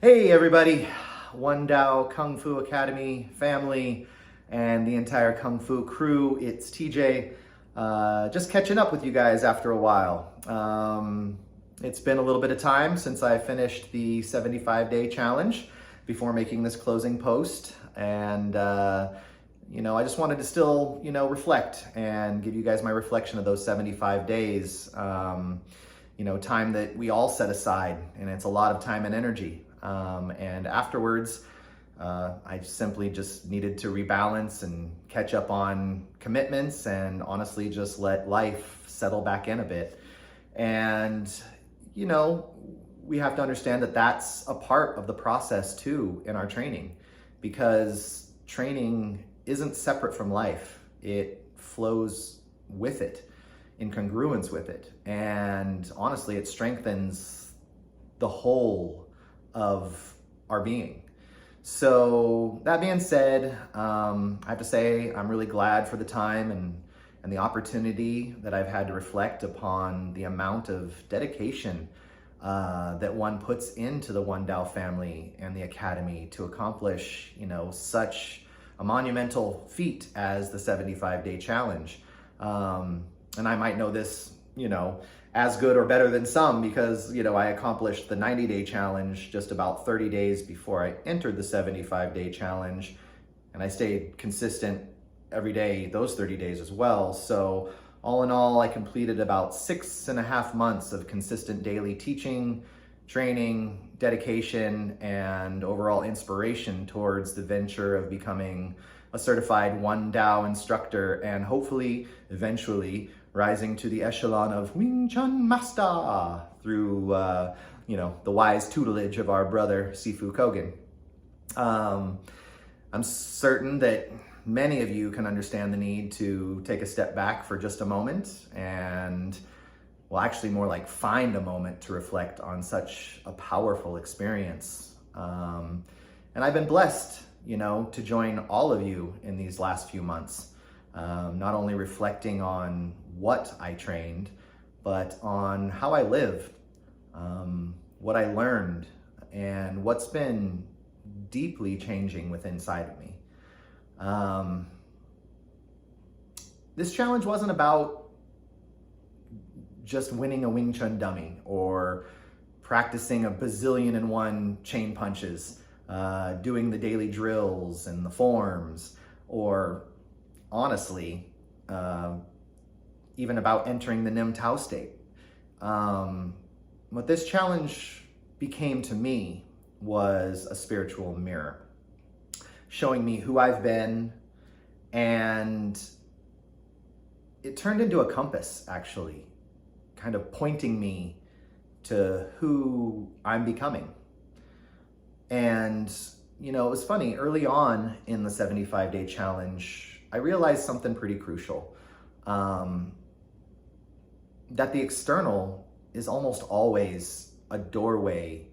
Hey everybody, One Dao Kung Fu Academy family and the entire Kung Fu crew. It's TJ, just catching up with you guys after a while. It's been a little bit of time since I finished the 75-day challenge before making this closing post. And, I just wanted to still, reflect and give you guys my reflection of those 75 days. Time that we all set aside, and it's a lot of time and energy. And afterwards, I simply just needed to rebalance and catch up on commitments and honestly just let life settle back in a bit. And, we have to understand that that's a part of the process too in our training, because training isn't separate from life. It flows with it, in congruence with it. And honestly, it strengthens the whole of our being. So that being said, I have to say I'm really glad for the time and the opportunity that I've had to reflect upon the amount of dedication that one puts into the One Dao family and the Academy to accomplish, such a monumental feat as the 75-day challenge. And I might know this, as good or better than some because, I accomplished the 90-day challenge just about 30 days before I entered the 75-day challenge. And I stayed consistent every day, those 30 days as well. So all in all, I completed about 6.5 months of consistent daily teaching, training, dedication, and overall inspiration towards the venture of becoming a certified One Dao instructor and hopefully eventually rising to the echelon of Wing Chun Master through, the wise tutelage of our brother Sifu Kogan. I'm certain that many of you can understand the need to take a step back for just a moment and, actually more like find a moment to reflect on such a powerful experience. And I've been blessed, to join all of you in these last few months. Not only reflecting on what I trained, but on how I lived, what I learned, and what's been deeply changing within inside of me. This challenge wasn't about just winning a Wing Chun dummy or practicing a bazillion and one chain punches, doing the daily drills and the forms, or honestly, even about entering the Nim Tao state. What this challenge became to me was a spiritual mirror, showing me who I've been, and it turned into a compass, actually, kind of pointing me to who I'm becoming. And, it was funny, early on in the 75-day challenge, I realized something pretty crucial, that the external is almost always a doorway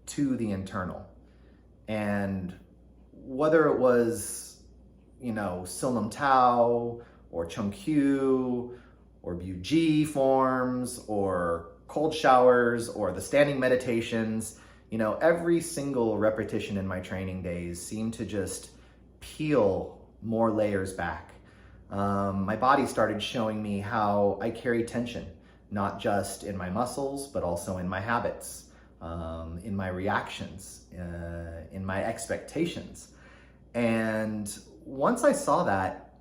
to the internal. And whether it was, Silnam Tao or Chung Q or Bu-Ji forms or cold showers or the standing meditations, every single repetition in my training days seemed to just peel more layers back. My body started showing me how I carry tension, not just in my muscles, but also in my habits, in my reactions, in my expectations. And once I saw that,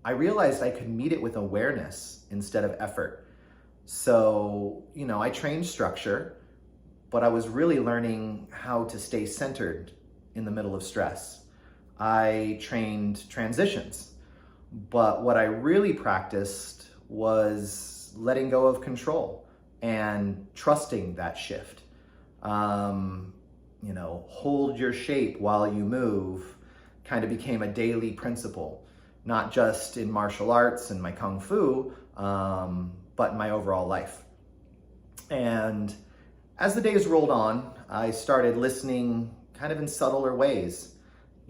I realized I could meet it with awareness instead of effort. So, I trained structure, but I was really learning how to stay centered in the middle of stress. I trained transitions, but what I really practiced was letting go of control and trusting that shift. Hold your shape while you move kind of became a daily principle, not just in martial arts and my Kung Fu, but in my overall life. And as the days rolled on, I started listening kind of in subtler ways.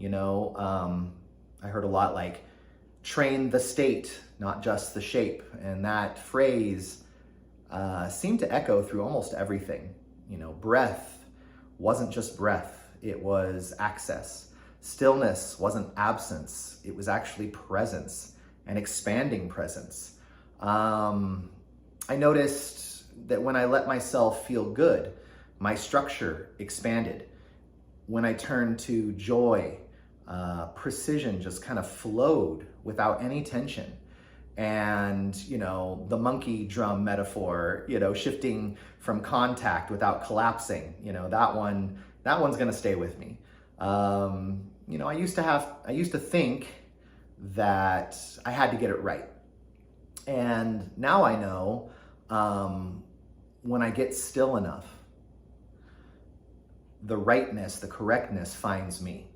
I heard a lot like, train the state, not just the shape. And that phrase seemed to echo through almost everything. Breath wasn't just breath, it was access. Stillness wasn't absence, it was actually presence, and expanding presence. I noticed that when I let myself feel good, my structure expanded. When I turned to joy, precision just kind of flowed without any tension. And, the monkey drum metaphor, shifting from contact without collapsing, that one's gonna stay with me. I used to think that I had to get it right. And now I know, when I get still enough, the rightness, the correctness finds me.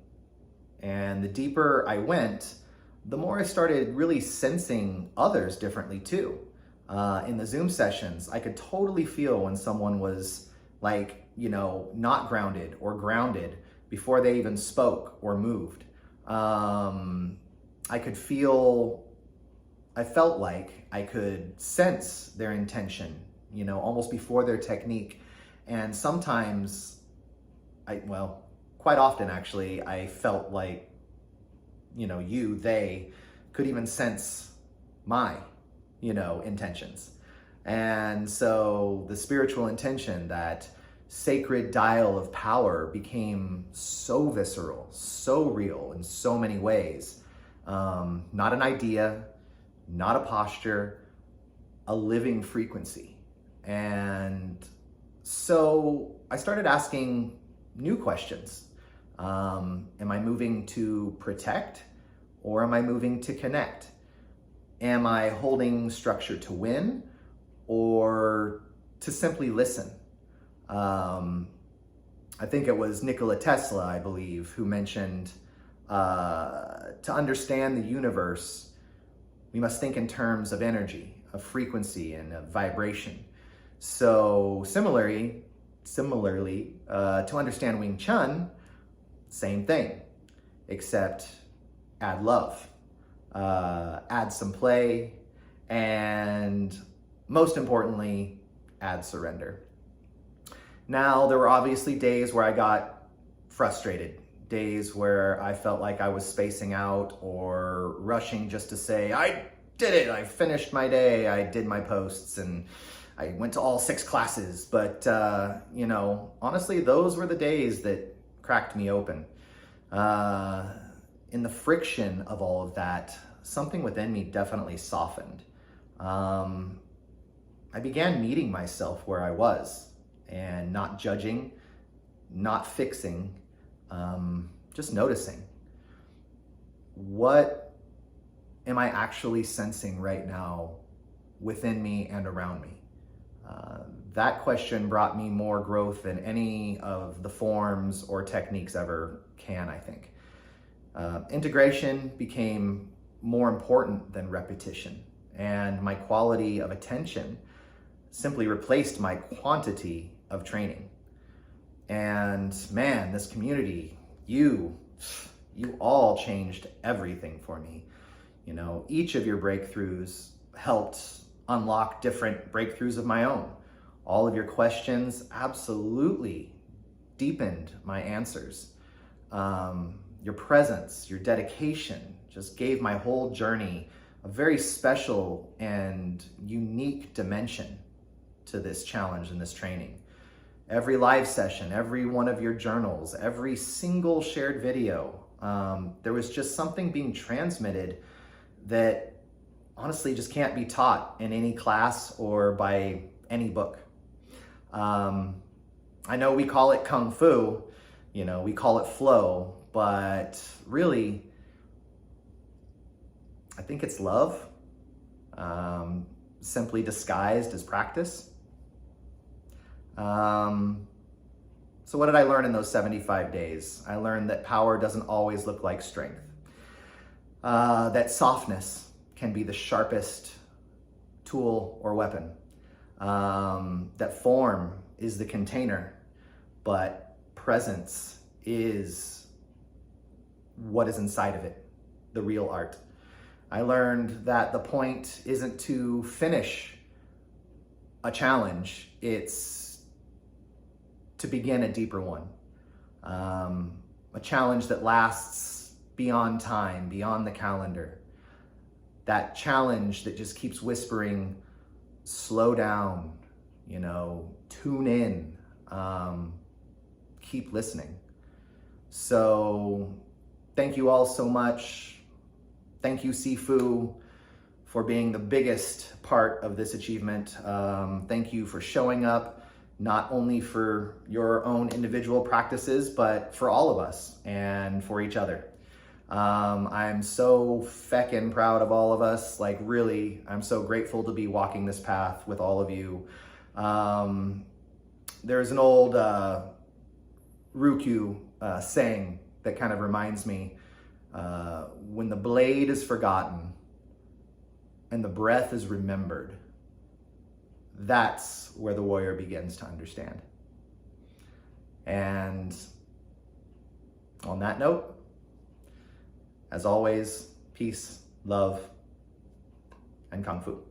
And the deeper I went, the more I started really sensing others differently too. In the Zoom sessions, I could totally feel when someone was not grounded or grounded before they even spoke or moved. I felt like I could sense their intention, almost before their technique. And sometimes, quite often actually, I felt like, they could even sense my, intentions. And so the spiritual intention, that sacred dial of power, became so visceral, so real in so many ways. Not an idea, not a posture, a living frequency. And so I started asking new questions. Am I moving to protect, or am I moving to connect? Am I holding structure to win, or to simply listen? I think it was Nikola Tesla, I believe, who mentioned, to understand the universe, we must think in terms of energy, of frequency, and of vibration. So similarly, to understand Wing Chun, same thing, except add love, add some play, and most importantly, add surrender. Now, there were obviously days where I got frustrated, days where I felt like I was spacing out or rushing just to say, I did it, I finished my day, I did my posts, and I went to all 6 classes. But, honestly, those were the days that cracked me open. In the friction of all of that, something within me definitely softened. I began meeting myself where I was, and not judging, not fixing, just noticing. What am I actually sensing right now within me and around me? That question brought me more growth than any of the forms or techniques ever can, I think. Integration became more important than repetition, and my quality of attention simply replaced my quantity of training. And man, this community, you all changed everything for me. Each of your breakthroughs helped unlock different breakthroughs of my own. All of your questions absolutely deepened my answers. Your presence, your dedication just gave my whole journey a very special and unique dimension to this challenge and this training. Every live session, every one of your journals, every single shared video, there was just something being transmitted that honestly just can't be taught in any class or by any book. I know we call it Kung Fu, we call it flow, but really, I think it's love, simply disguised as practice. So what did I learn in those 75 days? I learned that power doesn't always look like strength. That softness can be the sharpest tool or weapon. That form is the container, but presence is what is inside of it, the real art. I learned that the point isn't to finish a challenge, it's to begin a deeper one. A challenge that lasts beyond time, beyond the calendar. That challenge that just keeps whispering, slow down, tune in, keep listening. So thank you all so much. Thank you, Sifu, for being the biggest part of this achievement. Thank you for showing up, not only for your own individual practices, but for all of us and for each other. I'm so feckin' proud of all of us. Like, really, I'm so grateful to be walking this path with all of you. There's an old Ryukyu saying that kind of reminds me, when the blade is forgotten and the breath is remembered, that's where the warrior begins to understand. And on that note, as always, peace, love, and Kung Fu.